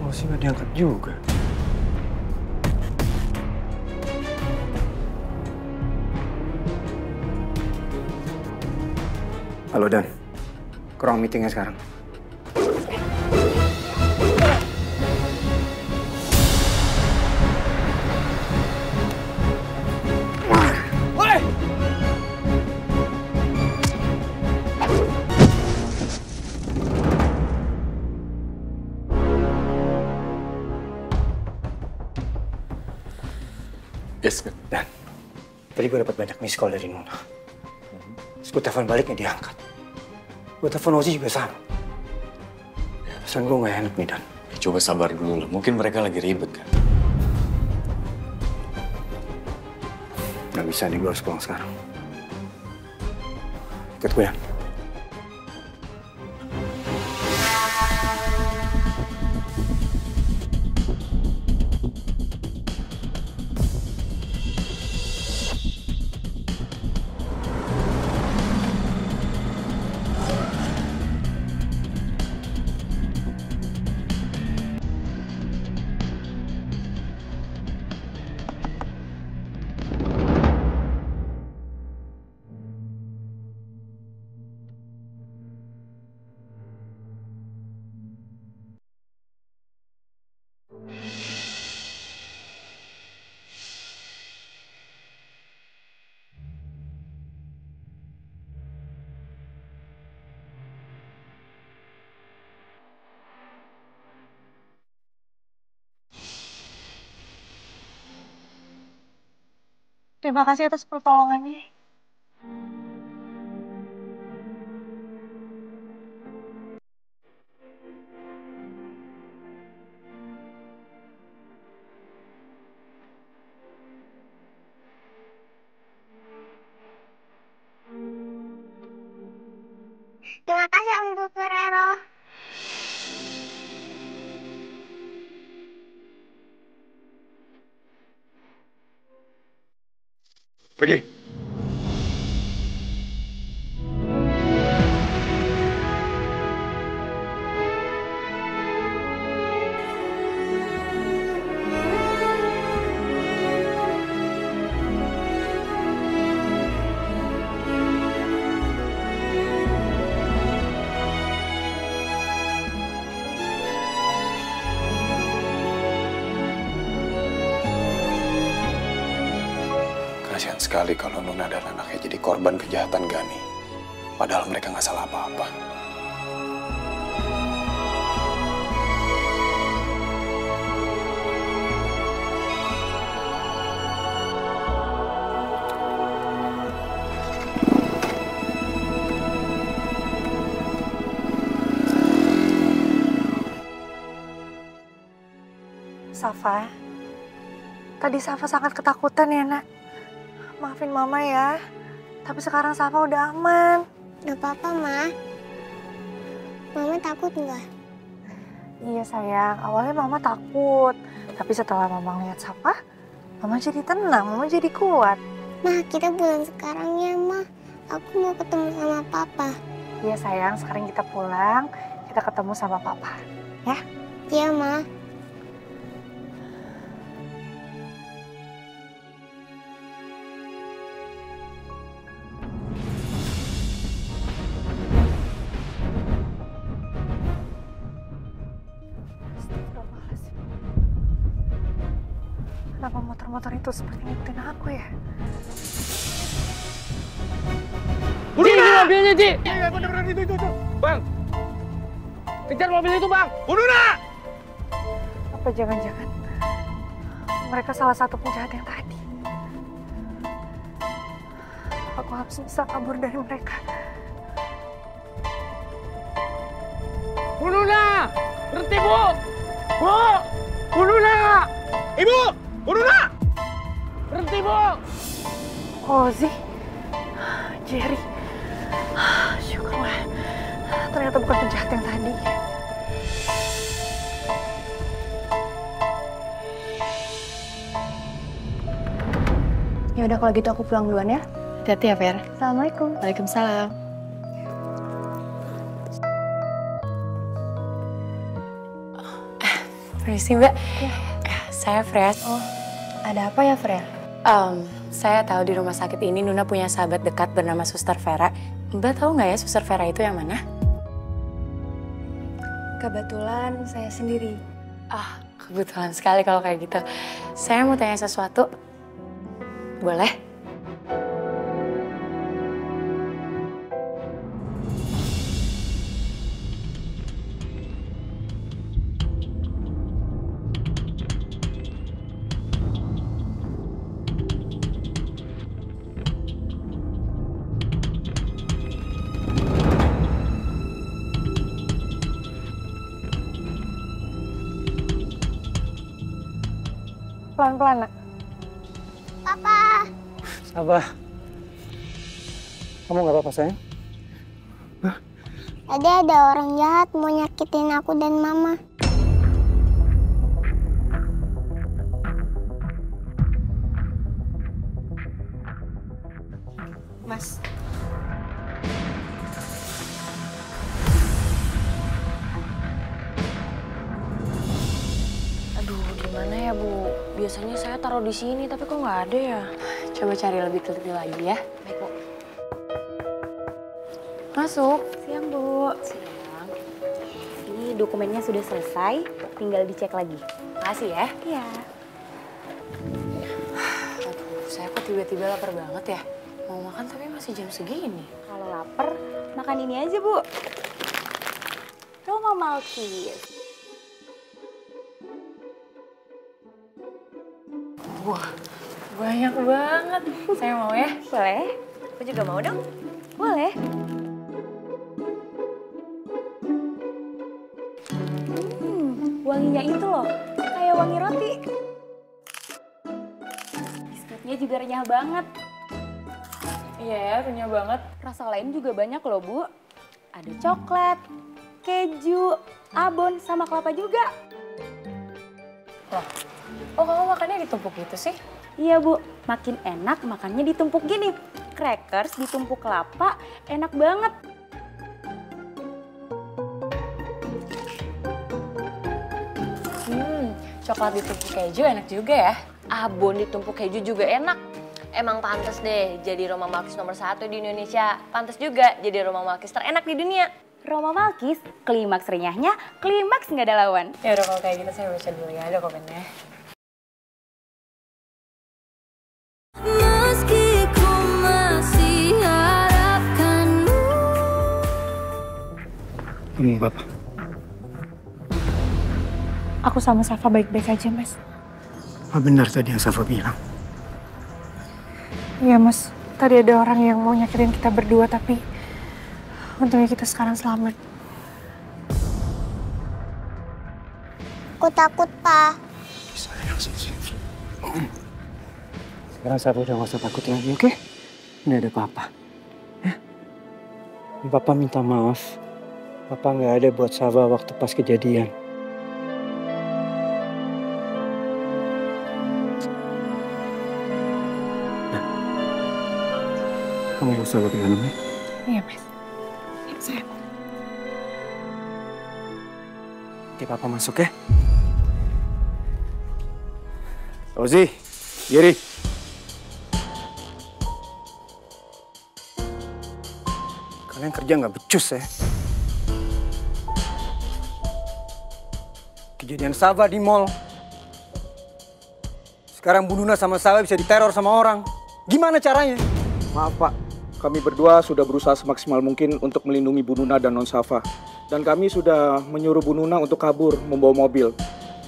Ozi nggak diangkat juga. Halo Dan, kurang meetingnya sekarang. Yes, Dan, tadi gue dapat banyak miss call dari Nuna. Terus gue telepon balik, nggak diangkat. Gue telepon Ozi juga sama. Pesan gue gak enak nih, Dan. Coba sabar dulu lah, mungkin mereka lagi ribet kan. Gak bisa nih, gue harus pulang sekarang. Ikut gue ya. Terima kasih atas pertolongannya. Terima kasih Om Ferrero. Pergi. Kasihan sekali kalau Nuna dan anaknya jadi korban kejahatan Gani. Padahal mereka nggak salah apa-apa. Safa, tadi Safa sangat ketakutan ya, Nak. Maafin Mama ya, tapi sekarang Safa udah aman. Gak apa-apa, Ma. Mama takut nggak? Iya sayang, awalnya Mama takut. Tapi setelah Mama lihat Safa, Mama jadi tenang, Mama jadi kuat. Ma, kita pulang sekarang ya, Ma. Aku mau ketemu sama Papa. Iya sayang, sekarang kita pulang, kita ketemu sama Papa. Ya? Iya, Ma. Kenapa motor-motor itu seperti ngikutin aku ya? Ji, ini mobilnya, Ji! Iya, bener-bener itu. Bang! Kejar mobil itu, Bang! Nuna! Apa jangan-jangan mereka salah satu penjahat yang tadi? Aku harus bisa kabur dari mereka. Bu Nuna! Berhenti, Bu! Bu Nuna! Ibu! Bu Nuna! Berhenti, Bu! Ozi, Jerry, syukurlah. Ternyata bukan penjahat yang tadi. Ya udah kalau gitu aku pulang duluan ya. Hati-hati ya, Fer. Assalamualaikum. Waalaikumsalam. Permisi, Mbak. Ya. Saya Freya. Oh, ada apa ya, Freya? Saya tahu di rumah sakit ini Nuna punya sahabat dekat bernama Suster Vera. Mbak tahu nggak ya Suster Vera itu yang mana? Kebetulan saya sendiri. Kebetulan sekali kalau kayak gitu. Saya mau tanya sesuatu. Boleh? pelan-pelan, nak. Papa. Sabar. Kamu nggak apa-apa, sayang? Tadi ada orang jahat mau nyakitin aku dan mama. Mas. Aduh, gimana ya, Bu? Biasanya saya taruh di sini, tapi kok nggak ada ya? Coba cari lebih teliti lagi ya. Baik, Bu. Masuk. Siang, Bu. Siang. Ini dokumennya sudah selesai, tinggal dicek lagi. Makasih ya. Iya. Aduh, saya kok tiba-tiba lapar banget ya. Mau makan tapi masih jam segini. Kalau lapar, makan ini aja, Bu. Roma Malkis. Wah, banyak banget. Saya mau ya. Boleh. Aku juga mau dong. Boleh. Wanginya itu loh, kayak wangi roti. Biskuitnya juga renyah banget. Iya ya, renyah banget. Rasa lain juga banyak loh, Bu. Ada coklat, keju, abon, sama kelapa juga. Loh, oh kamu makannya ditumpuk gitu sih? Iya, Bu. Makin enak makannya ditumpuk gini. Crackers ditumpuk kelapa, enak banget. Coklat ditumpuk keju enak juga ya. Abon ditumpuk keju juga enak. Emang pantas deh jadi Roma Malkis nomor 1 di Indonesia. Pantas juga jadi Roma Malkis terenak di dunia. Roma Malkis, klimaks renyahnya, klimaks nggak ada lawan. Ya udah kalau kayak gitu saya baca dulu ya, ada komennya. Meski ku masih harapkanmu. Ini Bapak. Aku sama Safa baik-baik aja, Mas. Apa benar tadi yang Safa bilang? Iya, Mas. Tadi ada orang yang mau nyakitin kita berdua, tapi untungnya kita sekarang selamat. Aku takut, Pa. Sayang, sekarang Safa udah gak usah takut lagi, oke? Nggak ada apa-apa. Ya? Papa minta maaf. Papa nggak ada buat Safa waktu pas kejadian. Kamu gak usah pakai helm ya? Iya, Mas. Sayang. Nanti Papa masuk ya. Ozi, Giri. Kalian kerja nggak becus ya? Kejadian Safa di mall. Sekarang Bu Nuna sama Safa bisa diteror sama orang. Gimana caranya? Maaf Pak, kami berdua sudah berusaha semaksimal mungkin untuk melindungi Bu Nuna dan Non Safa. Dan kami sudah menyuruh Bu Nuna untuk kabur membawa mobil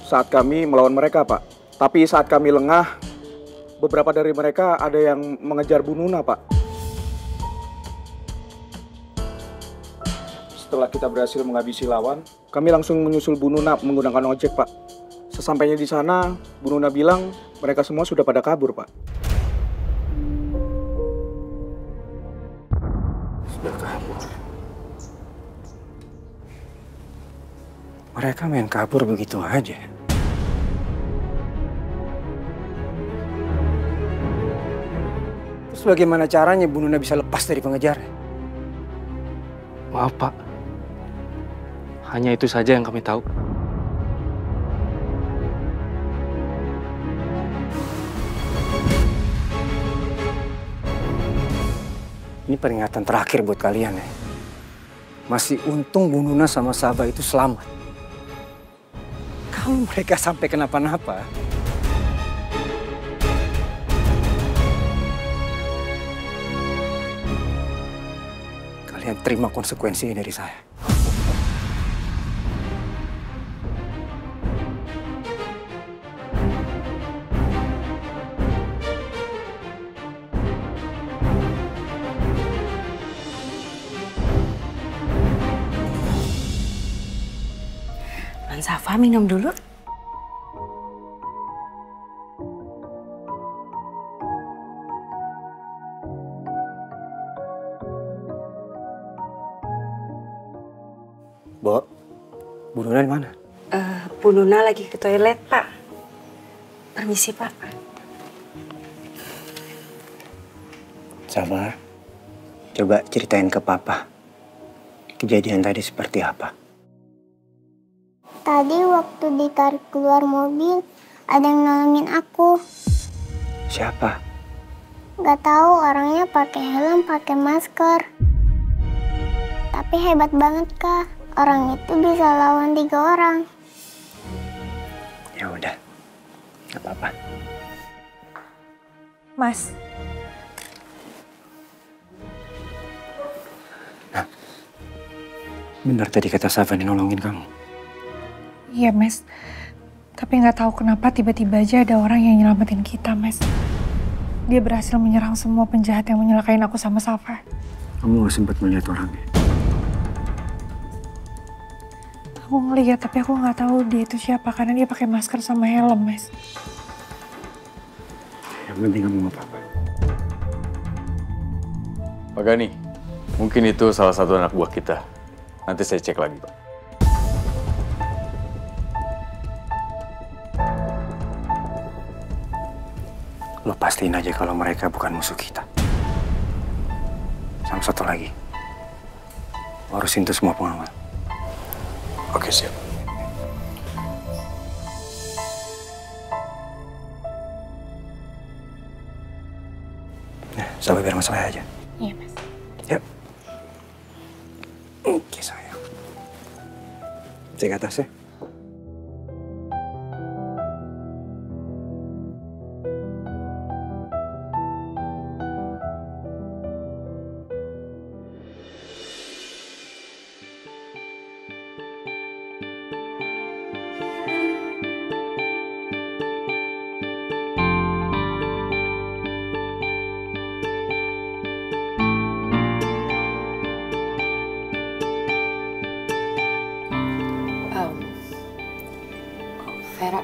saat kami melawan mereka, Pak. Tapi saat kami lengah, beberapa dari mereka ada yang mengejar Bu Nuna, Pak. Setelah kita berhasil menghabisi lawan, kami langsung menyusul Bu Nuna menggunakan ojek, Pak. Sesampainya di sana, Bu Nuna bilang mereka semua sudah pada kabur, Pak. Sudah kabur. Mereka main kabur begitu aja. Terus bagaimana caranya Bu Nuna bisa lepas dari pengejar? Maaf Pak, hanya itu saja yang kami tahu. Ini peringatan terakhir buat kalian ya. Masih untung Bu Nuna sama Safa itu selamat. Kalau mereka sampai kenapa-napa, kalian terima konsekuensinya dari saya. Safa minum dulu. Bo, Bu Nuna di mana? Bu Nuna lagi ke toilet, Pak. Permisi, Pak. Safa, coba ceritain ke Papa. Kejadian tadi seperti apa? Tadi waktu ditarik keluar mobil, ada yang nolongin aku. Siapa? Gak tahu, orangnya pakai helm, pakai masker. Tapi hebat banget, Kak. Orang itu bisa lawan 3 orang. Ya udah, gak apa-apa. Mas. Benar tadi kata Safa nolongin kamu. Iya, Mas. Tapi nggak tahu kenapa tiba-tiba aja ada orang yang nyelamatin kita, Mas. Dia berhasil menyerang semua penjahat yang menyelakain aku sama Safa. Kamu gak sempat melihat orangnya? Aku ngeliat, tapi aku nggak tahu dia itu siapa karena dia pakai masker sama helm, Mas. Yang penting kamu nggak apa-apa. Pak Gani, mungkin itu salah satu anak buah kita. Nanti saya cek lagi, Pak. Lo pastiin aja kalau mereka bukan musuh kita. Sama satu lagi, lo harusin tuh semua pengawal. Oke, siap. Nah, sampai biar masalah aja. Iya, Mas. Yuk. Oke, sayang. Cek atas ya. Vera,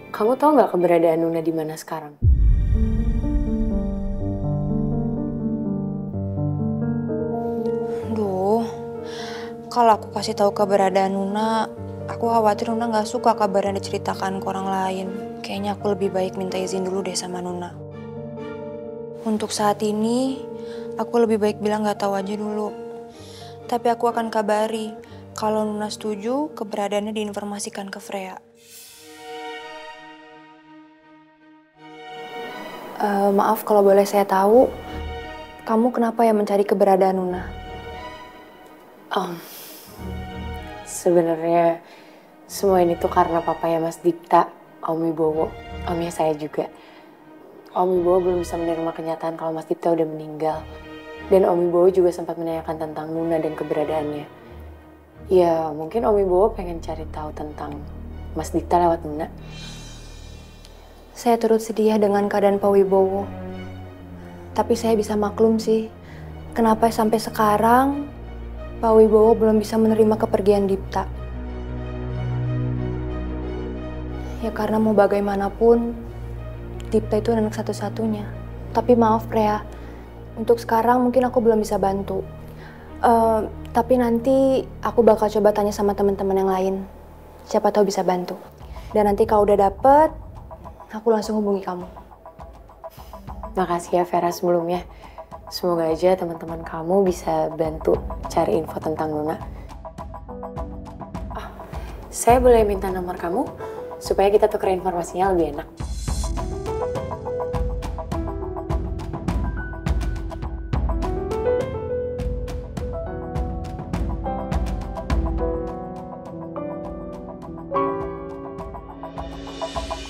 kamu tahu nggak keberadaan Nuna di mana sekarang? Duh, kalau aku kasih tahu keberadaan Nuna, aku khawatir Nuna nggak suka kabar yang diceritakan ke orang lain. Kayaknya aku lebih baik minta izin dulu deh sama Nuna. Untuk saat ini, aku lebih baik bilang nggak tahu aja dulu. Tapi aku akan kabari kalau Nuna setuju keberadaannya diinformasikan ke Freya. Maaf kalau boleh saya tahu, kamu kenapa ya mencari keberadaan Nuna? Sebenarnya semua ini tuh karena papanya Mas Dipta, Om Wibowo, omnya saya juga. Om Wibowo belum bisa menerima kenyataan kalau Mas Dipta udah meninggal. Dan Om Wibowo juga sempat menanyakan tentang Nuna dan keberadaannya. Ya mungkin Om Wibowo pengen cari tahu tentang Mas Dipta lewat Nuna. Saya turut sedih dengan keadaan Pak Wibowo. Tapi saya bisa maklum sih, kenapa sampai sekarang Pak Wibowo belum bisa menerima kepergian Dipta. Ya karena mau bagaimanapun, Dipta itu anak satu-satunya. Tapi maaf Freya, untuk sekarang mungkin aku belum bisa bantu. Tapi nanti aku bakal coba tanya sama teman-teman yang lain. Siapa tahu bisa bantu. Dan nanti kalau udah dapet, aku langsung hubungi kamu. Makasih ya Vera sebelumnya. Semoga aja teman-teman kamu bisa bantu cari info tentang Nuna. Saya boleh minta nomor kamu supaya kita tuker informasinya lebih enak.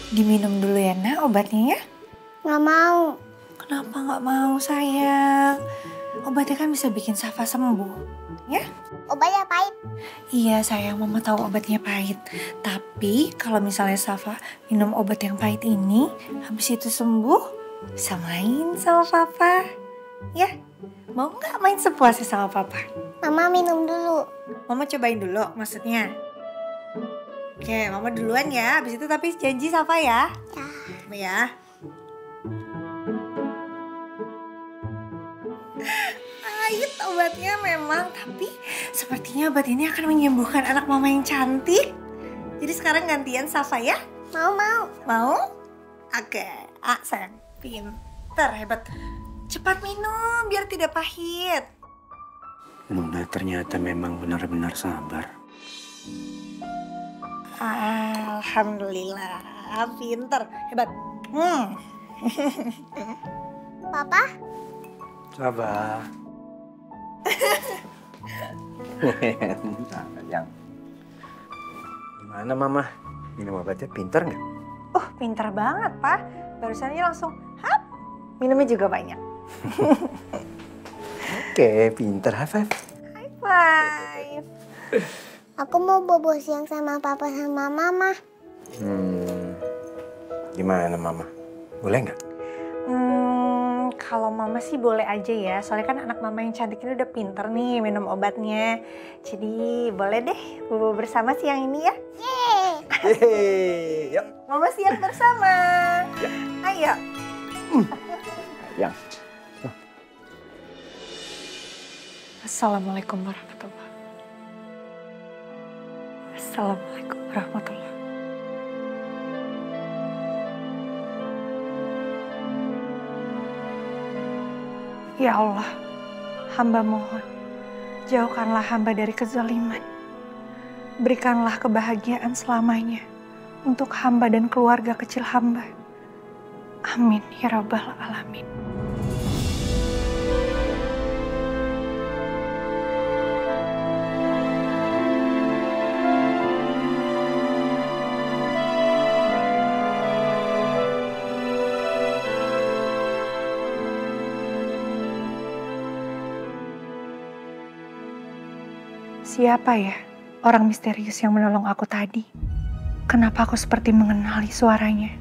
Diminum dulu ya, Nak, obatnya ya? Nggak mau. Kenapa nggak mau, sayang? Obatnya kan bisa bikin Safa sembuh, ya? Obatnya pahit. Iya, sayang, Mama tahu obatnya pahit. Tapi kalau misalnya Safa minum obat yang pahit ini, habis itu sembuh, bisa main sama Papa, ya? Mau nggak main sepuasnya sama Papa? Mama minum dulu. Mama cobain dulu, maksudnya. Oke, Mama duluan ya. Habis itu tapi janji Safa ya. Ya. Pahit obatnya memang, tapi sepertinya obat ini akan menyembuhkan anak mama yang cantik. Jadi sekarang gantian Safa ya? Mau? Oke, sayang, pinter, hebat. Cepat minum biar tidak pahit. Nuna ternyata memang benar-benar sabar. Alhamdulillah, pinter, hebat. Papa? Sabar. Sayang. Gimana Mama? Minum obatnya pinter nggak? Pinter banget, Pak. Barusannya langsung, hap, minumnya juga banyak. Oke, pinter. High five. High five. Aku mau bobo siang sama papa sama mama. Gimana Mama? Boleh nggak? Kalau mama sih boleh aja ya, soalnya kan anak mama yang cantik ini udah pinter nih minum obatnya. Jadi boleh deh bobo bersama siang ini ya. Yeay, yuk. Mama siang bersama. Ya. Ayo. Yang. Assalamualaikum warahmatullahi. Assalamualaikum warahmatullahi. Ya Allah, hamba mohon, jauhkanlah hamba dari kezaliman. Berikanlah kebahagiaan selamanya untuk hamba dan keluarga kecil hamba. Amin ya rabbal alamin. Siapa ya orang misterius yang menolong aku tadi? Kenapa aku seperti mengenali suaranya?